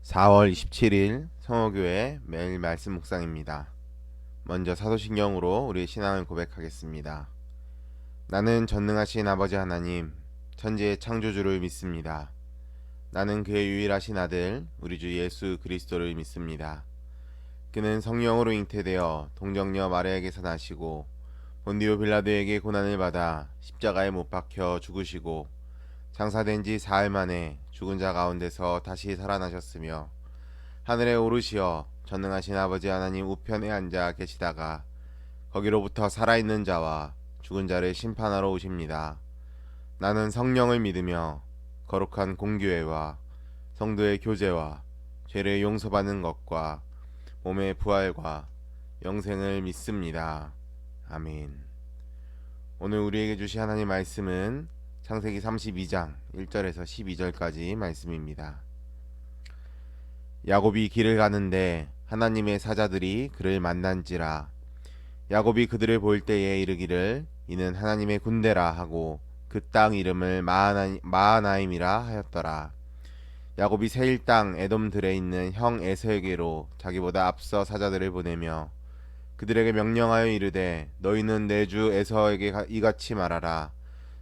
4월 27일 성호교회 매일 말씀 묵상입니다. 먼저 사도신경으로 우리의 신앙을 고백하겠습니다. 나는 전능하신 아버지 하나님, 천지의 창조주를 믿습니다. 나는 그의 유일하신 아들, 우리 주 예수 그리스도를 믿습니다. 그는 성령으로 잉태되어 동정녀 마리아에게서 나시고 본디오 빌라도에게 고난을 받아 십자가에 못 박혀 죽으시고 장사된 지 사흘 만에 죽은 자 가운데서 다시 살아나셨으며 하늘에 오르시어 전능하신 아버지 하나님 우편에 앉아 계시다가 거기로부터 살아있는 자와 죽은 자를 심판하러 오십니다. 나는 성령을 믿으며 거룩한 공교회와 성도의 교제와 죄를 용서받는 것과 몸의 부활과 영생을 믿습니다. 아멘. 오늘 우리에게 주신 하나님 말씀은 창세기 32장 1절에서 12절까지 말씀입니다. 야곱이 길을 가는데 하나님의 사자들이 그를 만난지라. 야곱이 그들을 볼 때에 이르기를 이는 하나님의 군대라 하고 그 땅 이름을 마하나임이라 하였더라. 야곱이 세일 땅 에돔들에 있는 형 에서에게로 자기보다 앞서 사자들을 보내며 그들에게 명령하여 이르되 너희는 내 주 에서에게 이같이 말하라.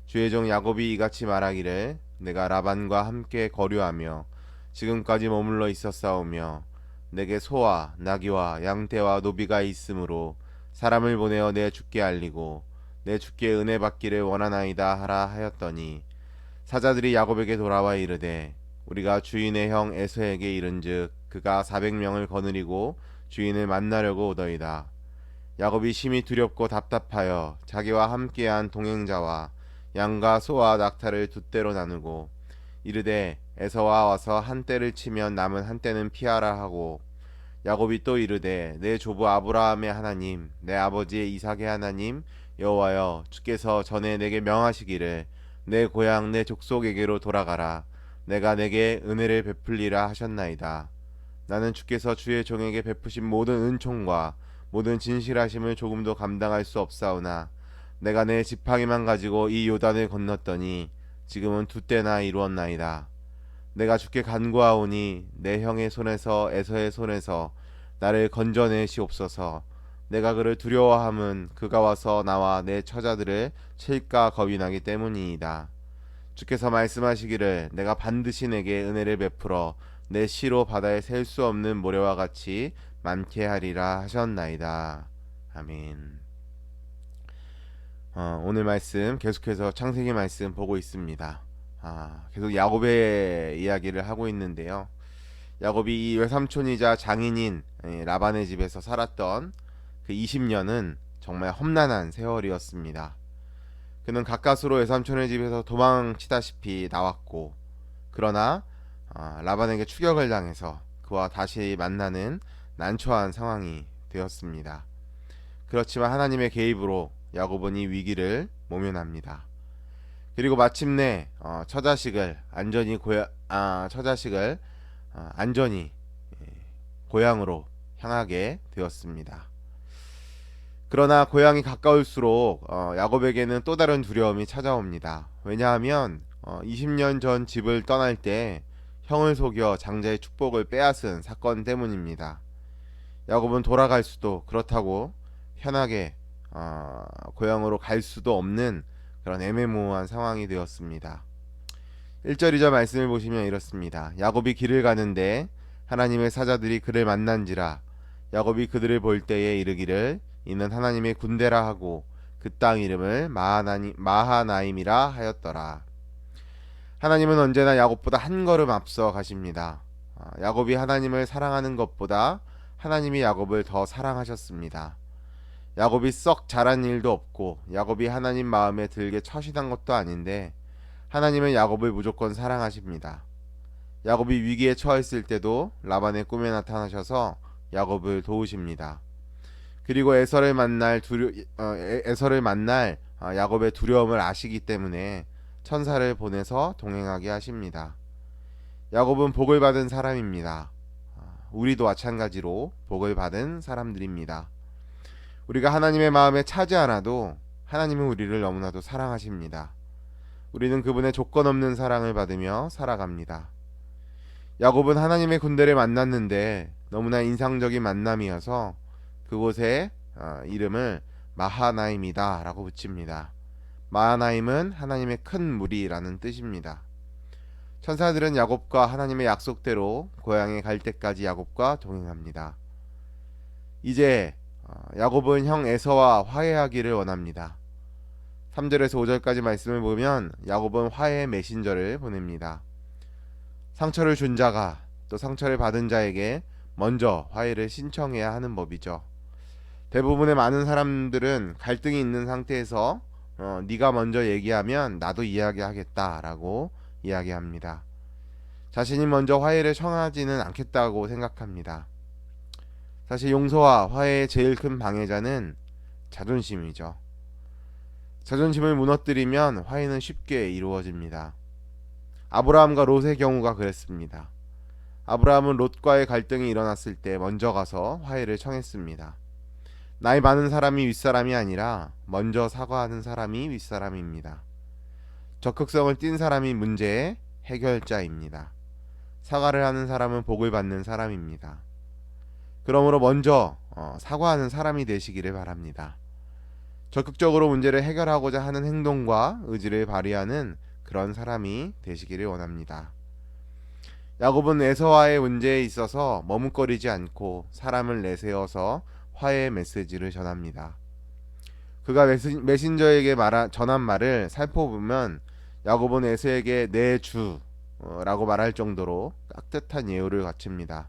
주의 종 야곱이 이같이 말하기를 내가 라반과 함께 거류하며 지금까지 머물러 있었사오며 내게 소와 나귀와 양떼와 노비가 있으므로 사람을 보내어 내 주께 알리고 내 주께 은혜 받기를 원하나이다 하라 하였더니 사자들이 야곱에게 돌아와 이르되 우리가 주인의 형 에서에게 이른즉 그가 400명을 거느리고 주인을 만나려고 오더이다. 야곱이 심히 두렵고 답답하여 자기와 함께한 동행자와 양과 소와 낙타를 두 떼로 나누고 이르되 에서와 와서 한 떼를 치면 남은 한 떼는 피하라 하고 야곱이 또 이르되 내 조부 아브라함의 하나님 내 아버지의 이삭의 하나님 여호와여 주께서 전에 내게 명하시기를 내 고향 내 족속에게로 돌아가라 내가 내게 은혜를 베풀리라 하셨나이다. 나는 주께서 주의 종에게 베푸신 모든 은총과 모든 진실하심을 조금도 감당할 수 없사오나 내가 내 지팡이만 가지고 이 요단을 건넜더니 지금은 두 때나 이루었나이다. 내가 주께 간구하오니 내 형의 손에서 에서의 손에서 나를 건져내시옵소서. 내가 그를 두려워함은 그가 와서 나와 내 처자들을 칠까 겁이 나기 때문이이다. 주께서 말씀하시기를 내가 반드시 내게 은혜를 베풀어 내 시로 바다에 셀 수 없는 모래와 같이 많게 하리라 하셨나이다. 아멘. 오늘 말씀 계속해서 창세기 말씀 보고 있습니다. 계속 야곱의 이야기를 하고 있는데요. 야곱이 이 외삼촌이자 장인인 라반의 집에서 살았던 그 20년은 정말 험난한 세월이었습니다. 그는 가까스로 외삼촌의 집에서 도망치다시피 나왔고 그러나 라반에게 추격을 당해서 그와 다시 만나는 난처한 상황이 되었습니다. 그렇지만 하나님의 개입으로 야곱은 이 위기를 모면합니다. 그리고 마침내 처자식을 안전히 고향으로 향하게 되었습니다. 그러나 고향이 가까울수록 야곱에게는 또 다른 두려움이 찾아옵니다. 왜냐하면 20년 전 집을 떠날 때 형을 속여 장자의 축복을 빼앗은 사건 때문입니다. 야곱은 돌아갈 수도 그렇다고 편하게 고향으로 갈 수도 없는 그런 애매모호한 상황이 되었습니다. 1절 2절 말씀을 보시면 이렇습니다. 야곱이 길을 가는데 하나님의 사자들이 그를 만난지라. 야곱이 그들을 볼 때에 이르기를 이는 하나님의 군대라 하고 그 땅 이름을 마하나임이라 하였더라. 하나님은 언제나 야곱보다 한 걸음 앞서 가십니다. 야곱이 하나님을 사랑하는 것보다 하나님이 야곱을 더 사랑하셨습니다. 야곱이 썩 잘한 일도 없고 야곱이 하나님 마음에 들게 처신한 것도 아닌데 하나님은 야곱을 무조건 사랑하십니다. 야곱이 위기에 처했을 때도 라반의 꿈에 나타나셔서 야곱을 도우십니다. 그리고 에서를 만날 야곱의 두려움을 아시기 때문에 천사를 보내서 동행하게 하십니다. 야곱은 복을 받은 사람입니다. 우리도 마찬가지로 복을 받은 사람들입니다. 우리가 하나님의 마음에 차지 않아도 하나님은 우리를 너무나도 사랑하십니다. 우리는 그분의 조건 없는 사랑을 받으며 살아갑니다. 야곱은 하나님의 군대를 만났는데 너무나 인상적인 만남이어서 그곳에 이름을 마하나임이다 라고 붙입니다. 마하나임은 하나님의 큰 무리라는 뜻입니다. 천사들은 야곱과 하나님의 약속대로 고향에 갈 때까지 야곱과 동행합니다. 이제 야곱은 형 에서와 화해하기를 원합니다. 3절에서 5절까지 말씀을 보면 야곱은 화해의 메신저를 보냅니다. 상처를 준 자가 또 상처를 받은 자에게 먼저 화해를 신청해야 하는 법이죠. 대부분의 많은 사람들은 갈등이 있는 상태에서 네가 먼저 얘기하면 나도 이야기하겠다라고 이야기합니다. 자신이 먼저 화해를 청하지는 않겠다고 생각합니다. 사실 용서와 화해의 제일 큰 방해자는 자존심이죠. 자존심을 무너뜨리면 화해는 쉽게 이루어집니다. 아브라함과 롯의 경우가 그랬습니다. 아브라함은 롯과의 갈등이 일어났을 때 먼저 가서 화해를 청했습니다. 나이 많은 사람이 윗사람이 아니라 먼저 사과하는 사람이 윗사람입니다. 적극성을 띈 사람이 문제의 해결자입니다. 사과를 하는 사람은 복을 받는 사람입니다. 그러므로 먼저 사과하는 사람이 되시기를 바랍니다. 적극적으로 문제를 해결하고자 하는 행동과 의지를 발휘하는 그런 사람이 되시기를 원합니다. 야곱은 에서와의 문제에 있어서 머뭇거리지 않고 사람을 내세워서 화해의 메시지를 전합니다. 그가 메신저에게 전한 말을 살펴보면 야곱은 에서에게 내 주라고 말할 정도로 깍듯한 예우를 갖춥니다.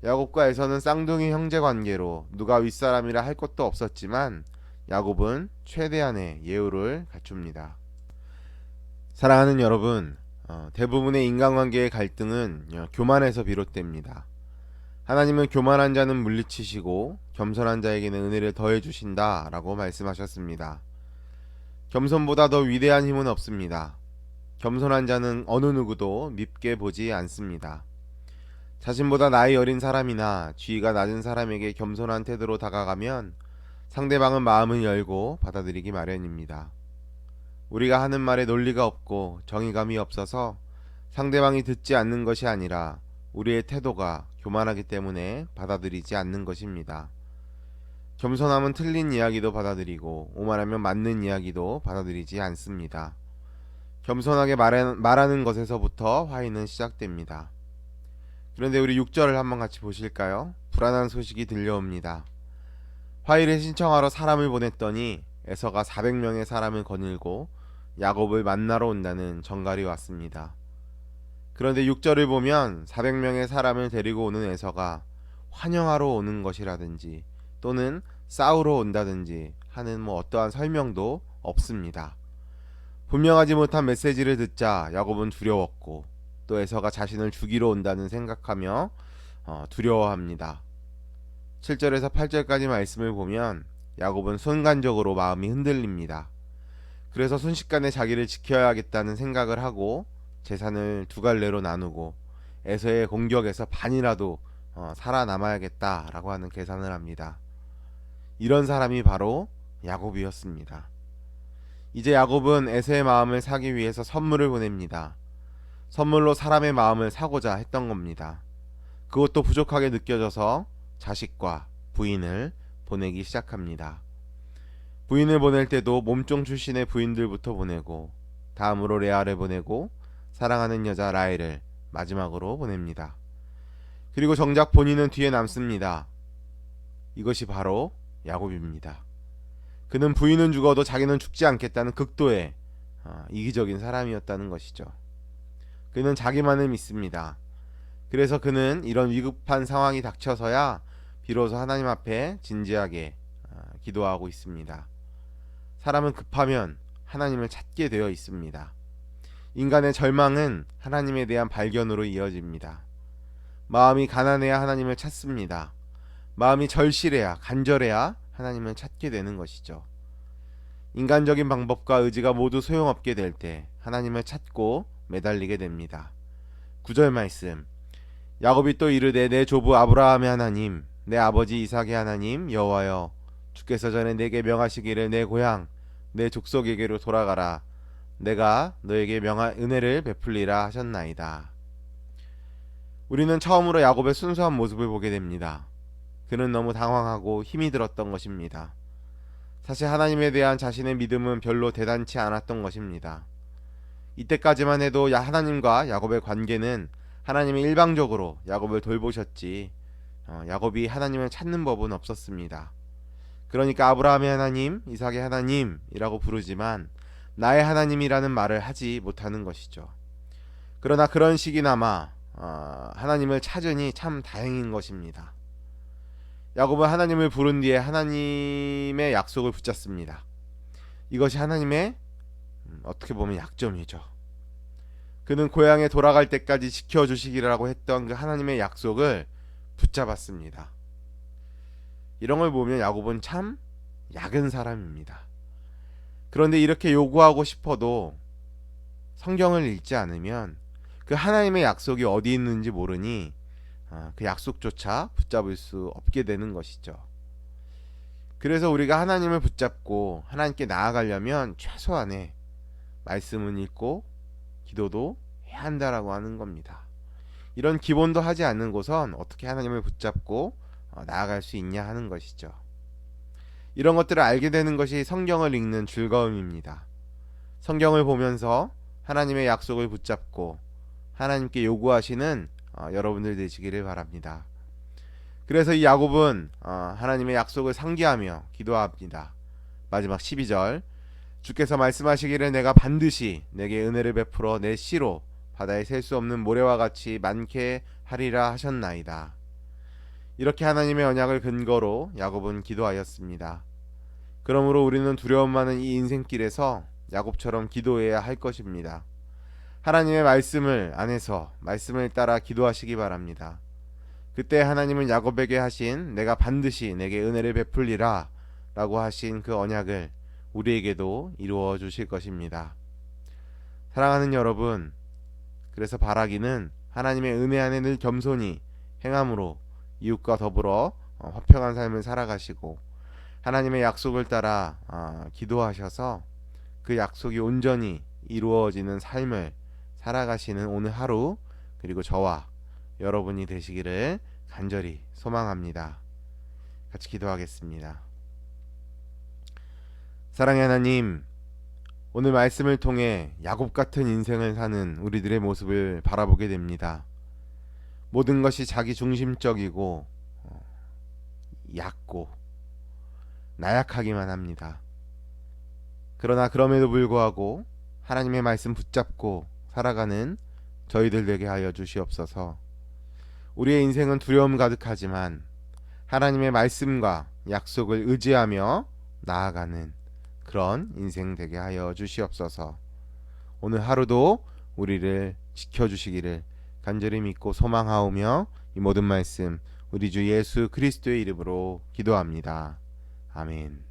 야곱과 에서는 쌍둥이 형제 관계로 누가 윗사람이라 할 것도 없었지만 야곱은 최대한의 예우를 갖춥니다. 사랑하는 여러분, 대부분의 인간관계의 갈등은 교만에서 비롯됩니다. 하나님은 교만한 자는 물리치시고 겸손한 자에게는 은혜를 더해 주신다 라고 말씀하셨습니다. 겸손보다 더 위대한 힘은 없습니다. 겸손한 자는 어느 누구도 밉게 보지 않습니다. 자신보다 나이 어린 사람이나 지위가 낮은 사람에게 겸손한 태도로 다가가면 상대방은 마음을 열고 받아들이기 마련입니다. 우리가 하는 말에 논리가 없고 정의감이 없어서 상대방이 듣지 않는 것이 아니라 우리의 태도가 교만하기 때문에 받아들이지 않는 것입니다. 겸손함은 틀린 이야기도 받아들이고 오만하면 맞는 이야기도 받아들이지 않습니다. 겸손하게 말하는 것에서부터 화해는 시작됩니다. 그런데 우리 6절을 한번 같이 보실까요? 불안한 소식이 들려옵니다. 화해를 신청하러 사람을 보냈더니 에서가 400명의 사람을 거닐고 야곱을 만나러 온다는 전갈이 왔습니다. 그런데 6절을 보면 400명의 사람을 데리고 오는 에서가 환영하러 오는 것이라든지 또는 싸우러 온다든지 하는 어떠한 설명도 없습니다. 분명하지 못한 메시지를 듣자 야곱은 두려웠고 또 에서가 자신을 죽이러 온다는 생각하며 두려워합니다. 7절에서 8절까지 말씀을 보면 야곱은 순간적으로 마음이 흔들립니다. 그래서 순식간에 자기를 지켜야겠다는 생각을 하고 재산을 두 갈래로 나누고 에서의 공격에서 반이라도 살아남아야겠다라고 하는 계산을 합니다. 이런 사람이 바로 야곱이었습니다. 이제 야곱은 에서의 마음을 사기 위해서 선물을 보냅니다. 선물로 사람의 마음을 사고자 했던 겁니다. 그것도 부족하게 느껴져서 자식과 부인을 보내기 시작합니다. 부인을 보낼 때도 몸종 출신의 부인들부터 보내고 다음으로 레아를 보내고 사랑하는 여자 라헬을 마지막으로 보냅니다. 그리고 정작 본인은 뒤에 남습니다. 이것이 바로 야곱입니다. 그는 부인은 죽어도 자기는 죽지 않겠다는 극도의 이기적인 사람이었다는 것이죠. 그는 자기만을 믿습니다. 그래서 그는 이런 위급한 상황이 닥쳐서야 비로소 하나님 앞에 진지하게 기도하고 있습니다. 사람은 급하면 하나님을 찾게 되어 있습니다. 인간의 절망은 하나님에 대한 발견으로 이어집니다. 마음이 가난해야 하나님을 찾습니다. 마음이 절실해야 간절해야 하나님을 찾게 되는 것이죠. 인간적인 방법과 의지가 모두 소용없게 될 때 하나님을 찾고 매달리게 됩니다. 9절 말씀, 야곱이 또 이르되 내 조부 아브라함의 하나님 내 아버지 이삭의 하나님 여호와여 주께서 전에 내게 명하시기를 내 고향 내 족속에게로 돌아가라 내가 너에게 은혜를 베풀리라 하셨나이다. 우리는 처음으로 야곱의 순수한 모습을 보게 됩니다. 그는 너무 당황하고 힘이 들었던 것입니다. 사실 하나님에 대한 자신의 믿음은 별로 대단치 않았던 것입니다. 이때까지만 해도 하나님과 야곱의 관계는 하나님이 일방적으로 야곱을 돌보셨지 야곱이 하나님을 찾는 법은 없었습니다. 그러니까 아브라함의 하나님, 이삭의 하나님이라고 부르지만 나의 하나님이라는 말을 하지 못하는 것이죠. 그러나 그런 시기나마 하나님을 찾으니 참 다행인 것입니다. 야곱은 하나님을 부른 뒤에 하나님의 약속을 붙잡습니다. 이것이 하나님의 어떻게 보면 약점이죠. 그는 고향에 돌아갈 때까지 지켜주시기라고 했던 그 하나님의 약속을 붙잡았습니다. 이런 걸 보면 야곱은 참 약은 사람입니다. 그런데 이렇게 요구하고 싶어도 성경을 읽지 않으면 그 하나님의 약속이 어디 있는지 모르니 그 약속조차 붙잡을 수 없게 되는 것이죠. 그래서 우리가 하나님을 붙잡고 하나님께 나아가려면 최소한의 말씀은 읽고 기도도 해야 한다라고 하는 겁니다. 이런 기본도 하지 않는 곳은 어떻게 하나님을 붙잡고 나아갈 수 있냐 하는 것이죠. 이런 것들을 알게 되는 것이 성경을 읽는 즐거움입니다. 성경을 보면서 하나님의 약속을 붙잡고 하나님께 요구하시는 여러분들 되시기를 바랍니다. 그래서 이 야곱은 하나님의 약속을 상기하며 기도합니다. 마지막 12절, 주께서 말씀하시기를 내가 반드시 내게 은혜를 베풀어 내 씨로 바다에 셀 수 없는 모래와 같이 많게 하리라 하셨나이다. 이렇게 하나님의 언약을 근거로 야곱은 기도하였습니다. 그러므로 우리는 두려움 많은 이 인생길에서 야곱처럼 기도해야 할 것입니다. 하나님의 말씀을 안에서 말씀을 따라 기도하시기 바랍니다. 그때 하나님은 야곱에게 하신 내가 반드시 내게 은혜를 베풀리라 라고 하신 그 언약을 우리에게도 이루어 주실 것입니다. 사랑하는 여러분, 그래서 바라기는 하나님의 은혜 안에 늘 겸손히 행함으로 이웃과 더불어 화평한 삶을 살아가시고 하나님의 약속을 따라 기도하셔서 그 약속이 온전히 이루어지는 삶을 살아가시는 오늘 하루, 그리고 저와 여러분이 되시기를 간절히 소망합니다. 같이 기도하겠습니다. 사랑의 하나님, 오늘 말씀을 통해 야곱 같은 인생을 사는 우리들의 모습을 바라보게 됩니다. 모든 것이 자기 중심적이고 얕고 나약하기만 합니다. 그러나 그럼에도 불구하고 하나님의 말씀 붙잡고 살아가는 저희들 되게 하여 주시옵소서. 우리의 인생은 두려움 가득하지만 하나님의 말씀과 약속을 의지하며 나아가는 그런 인생 되게 하여 주시옵소서. 오늘 하루도 우리를 지켜주시기를 간절히 믿고 소망하오며 이 모든 말씀 우리 주 예수 그리스도의 이름으로 기도합니다. 아멘.